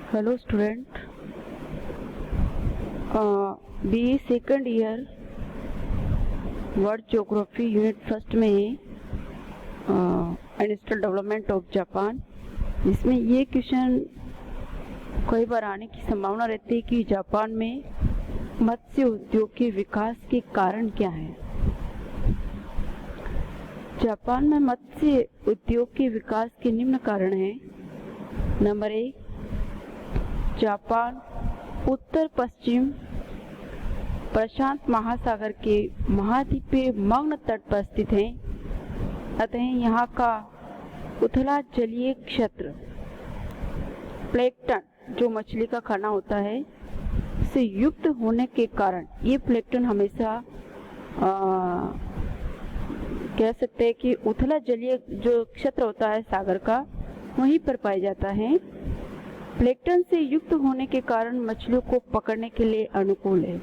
Hello student, B second year world geography unit first में industrial development of Japan, जिसमें ये question कई बार आने की संभावना रहती है कि जापान में मत्स्य उद्योग के विकास के कारण क्या है। जापान में मत्स्य उद्योग के विकास के निम्न कारण हैं। नंबर 1, जापान उत्तर पश्चिम प्रशांत महासागर के महाद्वीपीय मग्न तट पर स्थित है, अतः यहाँ का उथला जलीय क्षेत्र प्लैंकटन, जो मछली का खाना होता है, से युक्त होने के कारण ये प्लैंकटन हमेशा कह सकते हैं कि उथला जलीय जो क्षेत्र होता है सागर का, वहीं पर पाया जाता है। प्लैंकटन से युक्त होने के कारण मछलियों को पकड़ने के लिए अनुकूल है।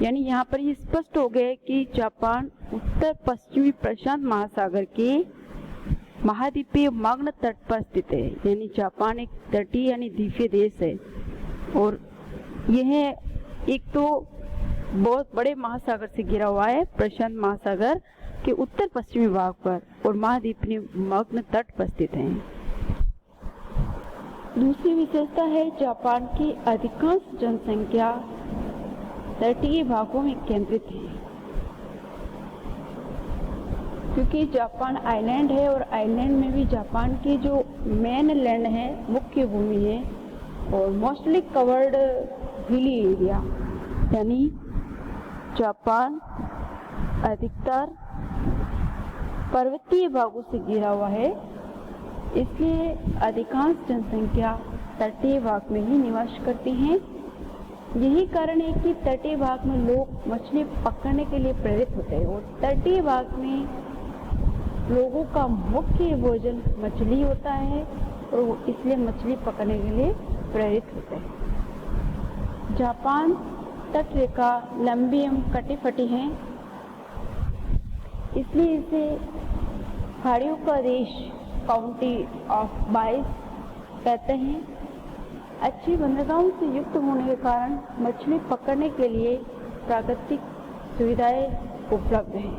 यानी यहाँ पर ये स्पष्ट हो गया कि जापान उत्तर पश्चिमी प्रशांत महासागर के महाद्वीपीय मग्न तट पर स्थित है। यानी जापान एक तटीय यानी द्वीपीय देश है और यह एक तो बहुत बड़े महासागर से घिरा हुआ है, प्रशांत महासागर के उत्तर पश्चिमी भाग पर, और महाद्वीपीय मग्न तट पर स्थित है। दूसरी विशेषता है जापान की अधिकांश जनसंख्या तटीय भागों में केंद्रित है। क्योंकि जापान आइलैंड है और आइलैंड में भी जापान की जो मेन लैंड है, मुख्य भूमि है, और मोस्टली कवर्ड हिली एरिया, यानी जापान अधिकतर पर्वतीय भागों से घिरा हुआ है, इसलिए अधिकांश जनसंख्या तटीय भाग में ही निवास करती हैं। यही कारण है कि तटीय भाग में लोग मछली पकड़ने के लिए प्रेरित होते हैं और तटीय भाग में लोगों का मुख्य भोजन मछली होता है और वो इसलिए मछली पकड़ने के लिए प्रेरित होते हैं। जापान तट रेखा लंबी एवं कटी-फटी है, इसलिए इसे खाड़ियों का देश काउंटी ऑफ बाइस कहते हैं। अच्छी बंदरगाहों से युक्त होने के कारण मछली पकड़ने के लिए प्राकृतिक सुविधाएं उपलब्ध हैं।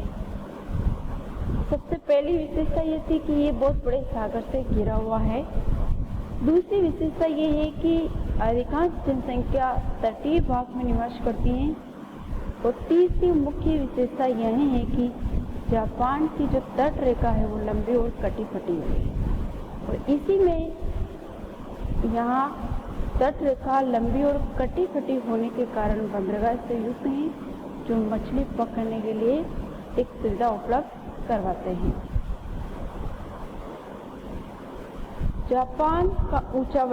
सबसे पहली विशेषता ये थी कि ये बहुत बड़े सागर से घिरा हुआ है। दूसरी विशेषता ये है कि अधिकांश जनसंख्या तटीय भाग में निवास करती है, और तीसरी मुख्य विशेषता यह है कि जापान की जो तट रेखा है वो लंबी और कटी-फटी है, और इसी में यहाँ तट रेखा लंबी और कटी-फटी होने के कारण बंदरगाह से युक्त हैं, जो मछली पकड़ने के लिए एक सुविधा उपलब्ध करवाते हैं। जापान का ऊंचा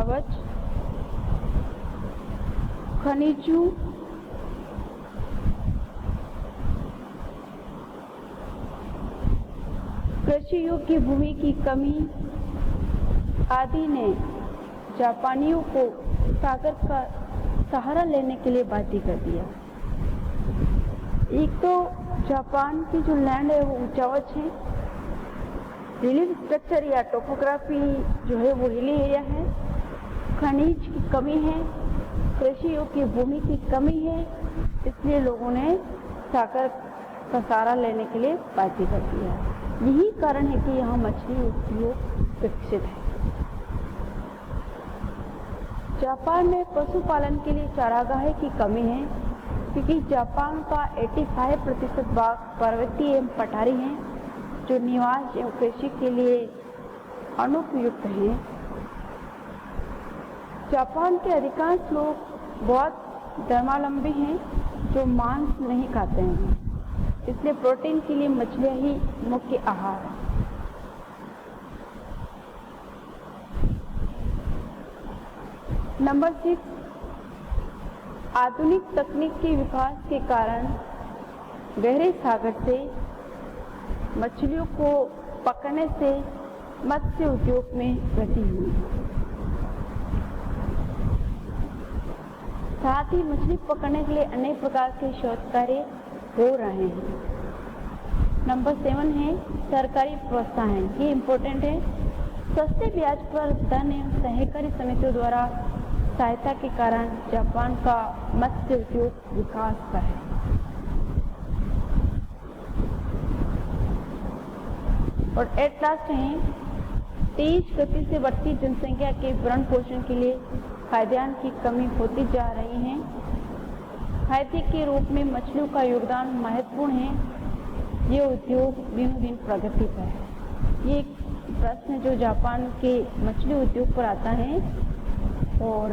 वच खनिजों कृषि योग्य भूमि की कमी आदि ने जापानियों को सागर का सहारा लेने के लिए बाध्य कर दिया। एक तो जापान की जो लैंड है वो ऊंचावच है, रिलीफ स्ट्रक्चर या टोपोग्राफी जो है वो हिली एरिया है, खनिज की कमी है, कृषि योग्य भूमि की कमी है, इसलिए लोगों ने सागर का सहारा लेने के लिए बाध्य कर दिया। यही कारण है कि यहाँ मछली उद्योग विकसित है। जापान में पशुपालन के लिए चारागाह की कमी है, क्योंकि जापान का 85% भाग पर्वतीय एवं पठारी हैं, जो निवास एवं कृषि के लिए अनुपयुक्त हैं। जापान के अधिकांश लोग बहुत धर्मावलंबी हैं, जो मांस नहीं खाते हैं, इसलिए प्रोटीन के लिए मछलियाँ ही मुख्य आहार है। नंबर 6, आधुनिक तकनीक के विकास के कारण गहरे सागर से मछलियों को पकड़ने से मत्स्य उद्योग में वृद्धि हुई। साथ ही मछली पकड़ने के लिए अनेक प्रकार के शोध कार्य हो रहे हैं। नंबर 7 है सरकारी प्रोत्साहन। ये इम्पोर्टेंट है। सस्ते ब्याज पर धन एवं सहकारी समितियों द्वारा सहायता के कारण जापान का मत्स्य उद्योग विकास पर है। और एट लास्ट है तेज गति से बढ़ती जनसंख्या के भरण पोषण के लिए खाद्यान्न की कमी होती जा रही है। खाद्य के रूप में मछलियों का योगदान महत्वपूर्ण है। ये उद्योग दिनों दिन प्रगति पर है। ये एक प्रश्न जो जापान के मछली उद्योग पर आता है और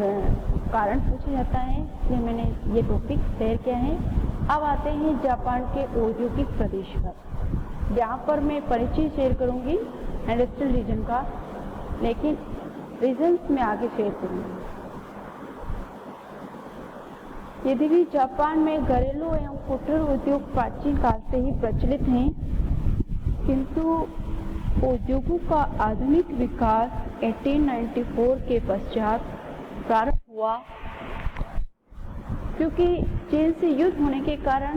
कारण पूछा जाता है, इसलिए मैंने ये टॉपिक शेयर किया है। अब आते हैं जापान के औद्योगिक प्रदेश पर। यहाँ पर मैं परिचय शेयर करूँगी इंडस्ट्रियल रीजन का, लेकिन रीजन्स में आगे शेयर करूँगी। यद्यपि जापान में घरेलू एवं कुटीर उद्योग प्राचीन काल से ही प्रचलित हैं, किंतु उद्योगों का आधुनिक विकास 1894 के पश्चात प्रारंभ हुआ, क्योंकि चीन से युद्ध होने के कारण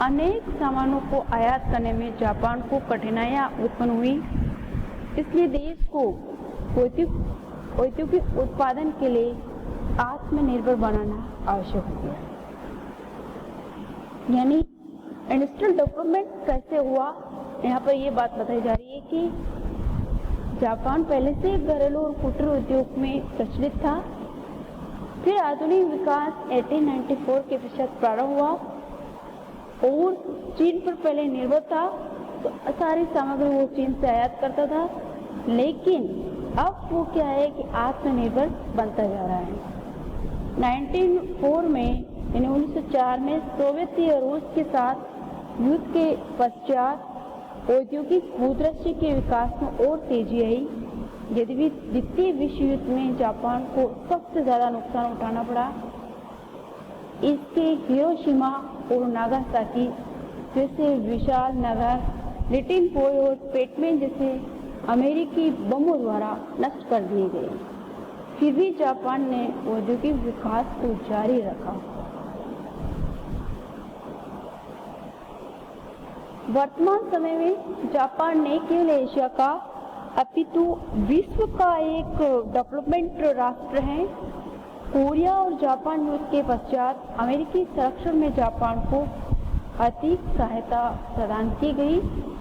अनेक सामानों को आयात करने में जापान को कठिनाइयां उत्पन्न हुई। इसलिए देश को औद्योगिक उत्पादन के लिए आत्मनिर्भर बनाना आवश्यक हो गया। यानी इंडस्ट्रियल डेवलपमेंट कैसे हुआ, यहाँ पर ये बात बताई जा रही है कि जापान पहले से घरेलू और कुटीर उद्योग में प्रचलित था। फिर आधुनिक विकास 1894 के पश्चात प्रारंभ हुआ और चीन पर पहले निर्भर था, तो सारी सामग्री वो चीन से आयात करता था। लेकिन अब वो क्या है कि आत्मनिर्भर बनता जा रहा है। 1904 में यानी 1904 में सोवियत और रूस के साथ युद्ध के पश्चात औद्योगिक भूदृश्य के विकास में और तेजी आई। यद्यपि द्वितीय विश्व युद्ध में जापान को सबसे ज्यादा नुकसान उठाना पड़ा। इसके हिरोशिमा और नागासाकी जैसे विशाल नगर लिटिल बॉय और पेटमैन जैसे अमेरिकी बमों द्वारा नष्ट कर दिए गए। फिर भी जापान ने औद्योगिक विकास को जारी रखा। वर्तमान समय में जापान ने केवल एशिया का अपितु विश्व का एक डेवलपमेंट राष्ट्र है। कोरिया और जापान युद्ध के पश्चात अमेरिकी संरक्षण में जापान को अधिक सहायता प्रदान की गई,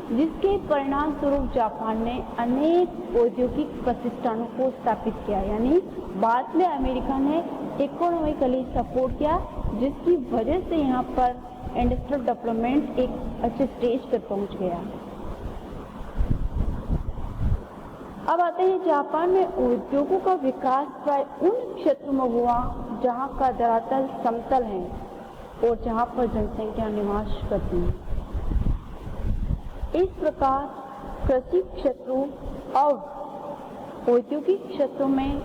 जिसके परिणाम स्वरूप जापान ने अनेक औद्योगिक प्रतिष्ठानों को स्थापित किया। यानी बाद में अमेरिका ने इकोनॉमिकली सपोर्ट किया, जिसकी वजह से यहाँ पर इंडस्ट्रियल डेवलपमेंट एक अच्छे स्टेज पर पहुँच गया। अब आते हैं जापान में उद्योगों का विकास प्राय उन क्षेत्रों में हुआ जहाँ का धरातल समतल है और जहाँ पर जनसंख्या निवास करती है। इस प्रकार कृषि क्षेत्रों और औद्योगिक क्षेत्रों में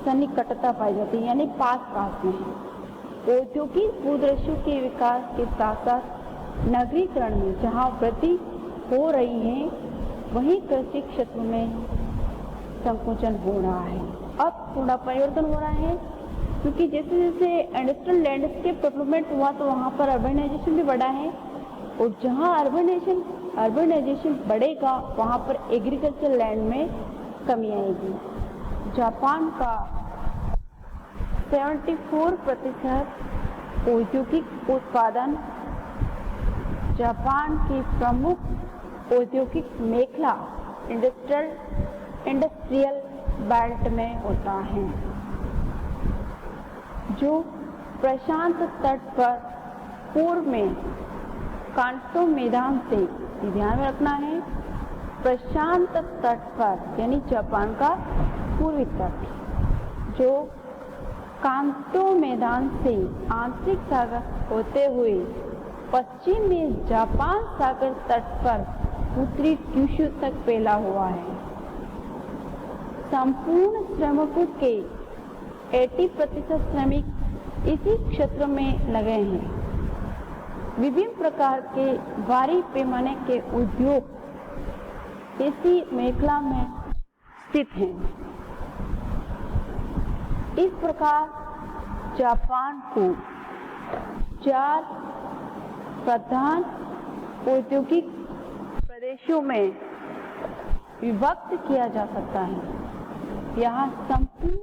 सन्निकटता पाई जाती है, यानी पास में। औद्योगिक भूदृश्यों के विकास के साथ साथ नगरीकरण में जहाँ वृद्धि हो रही है, वहीं कृषि क्षेत्रों में संकुचन हो रहा है। अब थोड़ा परिवर्तन हो रहा है, क्योंकि जैसे जैसे इंडस्ट्रियल लैंडस्केप डेवलपमेंट हुआ तो वहाँ पर अर्बनाइजेशन भी बढ़ा है, और जहाँ अर्बनाइजेशन बढ़ेगा वहाँ पर एग्रीकल्चर लैंड में कमी आएगी। जापान का 74% औद्योगिक उत्पादन जापान की प्रमुख औद्योगिक मेखला इंडस्ट्रियल बेल्ट में होता है, जो प्रशांत तट पर पूर्व में कांटो मैदान से, ध्यान में रखना है, प्रशांत तट पर यानी जापान का पूर्वी तट, जो कांटो मैदान से आंतरिक सागर होते हुए पश्चिम में जापान सागर तट पर उत्तरी क्यूशू तक फैला हुआ है। संपूर्ण श्रमिकों के 80% श्रमिक इसी क्षेत्र में लगे हैं। विभिन्न प्रकार के भारी पैमाने के उद्योग इसी मेखला में स्थित हैं। इस प्रकार जापान को 4 प्रधान औद्योगिक प्रदेशों में विभक्त किया जा सकता है। यहाँ संपूर्ण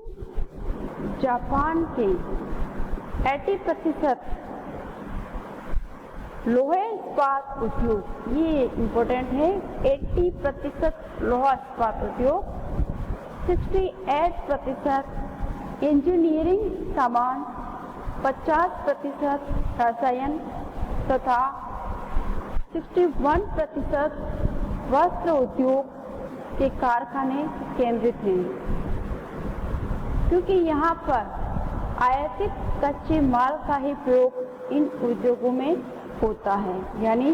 जापान के 80% लोहा इस्पात उद्योग, ये इम्पोर्टेंट है, 80% लोहा इस्पात उद्योग, 68% इंजीनियरिंग सामान, 50% रसायन तथा 61% वस्त्र उद्योग के कारखाने केंद्रित हैं। क्योंकि यहाँ पर आयातित कच्चे माल का ही प्रयोग इन उद्योगों में होता है, यानी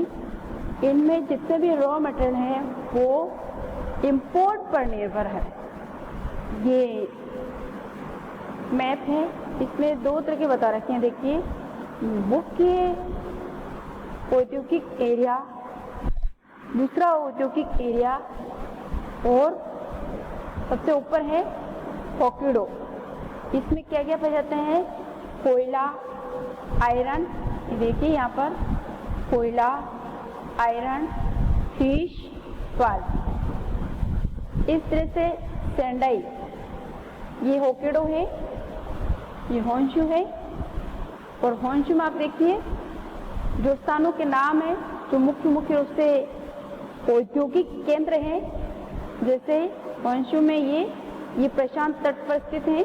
इनमें जितने भी रॉ मटेरियल है वो इंपोर्ट पर निर्भर है। ये मैप है, इसमें दो तरह के बता रखे हैं। देखिए, मुख्य औद्योगिक एरिया, दूसरा औद्योगिक एरिया, और सबसे ऊपर है होक्काइडो। इसमें क्या क्या पाए जाते हैं? कोयला, आयरन, देखिए यहाँ पर कोयला, आयरन, फिश, पल्प। इस तरह से सेंडाई, ये होक्काइडो है, ये होन्शु है, और होन्शु में आप देखिए जो स्थानों के नाम है जो मुख्य रूप से औद्योगिक केंद्र हैं, जैसे होन्शु में ये प्रशांत तट पर स्थित है।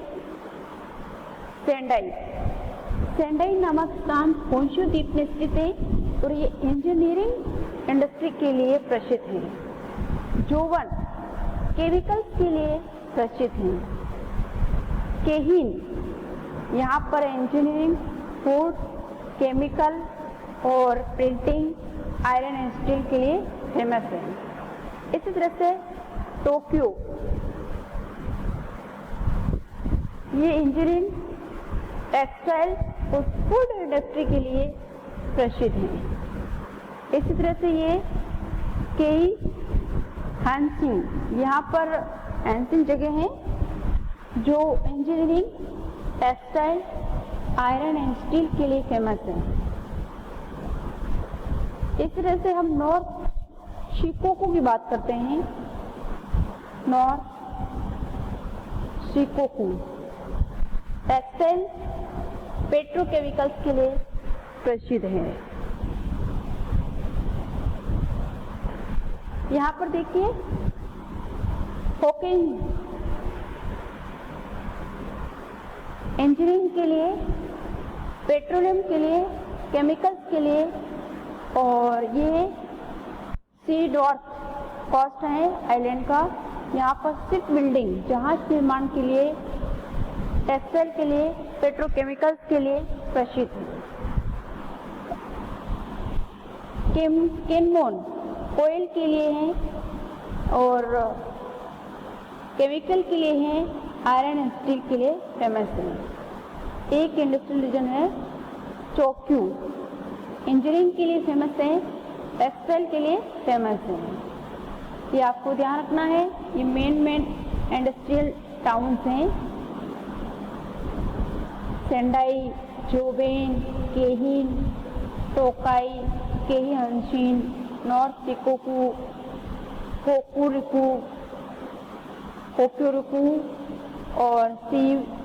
सेंडाई नामक स्थान होन्शु द्वीप में स्थित है और ये इंजीनियरिंग इंडस्ट्री के लिए प्रसिद्ध है। जोवन केमिकल्स के लिए प्रसिद्ध है। केहिन यहाँ पर इंजीनियरिंग, फूड, केमिकल और प्रिंटिंग, आयरन एंड स्टील के लिए फेमस है। इसी तरह से टोक्यो, ये इंजीनियरिंग, टेक्सटाइल और फूड इंडस्ट्री के लिए प्रसिद्ध है। इसी तरह से ये केई हानसिंग, यहाँ पर हानसिंग जगह है जो engineering, textile, iron and steel के लिए फेमस है। इस तरह से हम नॉर्थ शिकोकू की बात करते हैं। नॉर्थ शिकोकू टेक्सटाइल, पेट्रोकेमिकल्स के लिए प्रसिद्ध है। यहाँ पर देखिए होकिन इंजीनियरिंग के लिए, पेट्रोलियम के लिए, केमिकल्स के लिए, और ये सी डॉट कोस्ट है आइलैंड का। यहाँ पर शिप बिल्डिंग, जहाज निर्माण के लिए, टेक्सटाइल के लिए, पेट्रोकेमिकल्स के लिए प्रसिद्ध है। केनमोन ऑयल के लिए है और केमिकल के लिए है, आयरन एंड स्टील के लिए फेमस है। एक इंडस्ट्रियल रीजन है टोक्यो, इंजीनियरिंग के लिए फेमस है, टेक्सटाइल के लिए फेमस है। ये आपको ध्यान रखना है। ये मेन इंडस्ट्रियल टाउन्स हैं। सेंडाई, जोबेन, केहिन, टोकाई, केही हानसिन, नॉर्थ शिकोकू, होक्काइडो और सी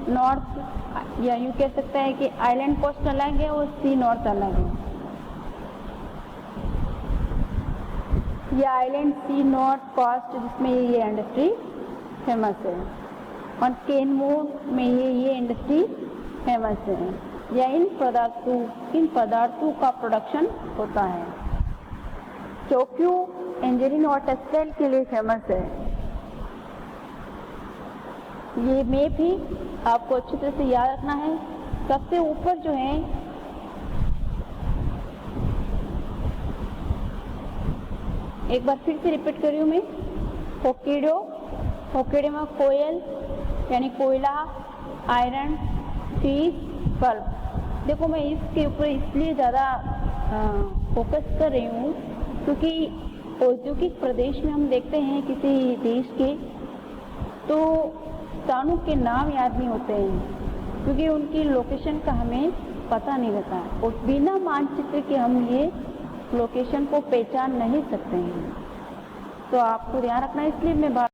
नॉर्थ, या यूँ कह सकता है कि आइलैंड कोस्ट अलग है और सी नॉर्थ अलग है। ये आइलैंड सी नॉर्थ कोस्ट जिसमें ये इंडस्ट्री फेमस है, और केनमोन में ये इंडस्ट्री फेमस है, या इन पदार्थों का प्रोडक्शन होता है। टोक्यो इंजीनियरिंग और टेक्सटाइल के लिए फेमस है। ये मैप ही आपको अच्छी तरह से याद रखना है। सबसे ऊपर जो है एक बार फिर से रिपीट कर रही हूँ मैं, होक्काइडो में कोयल यानी कोयला, आयरन, फिश, पल्प। देखो मैं इसके ऊपर इसलिए ज़्यादा फोकस कर रही हूँ क्योंकि औद्योगिक प्रदेश में हम देखते हैं किसी देश के तो स्थानों के नाम याद नहीं होते हैं क्योंकि उनकी लोकेशन का हमें पता नहीं रहता, और बिना मानचित्र के हम ये लोकेशन को पहचान नहीं सकते हैं। तो आपको ध्यान रखना है, इसलिए मैं बार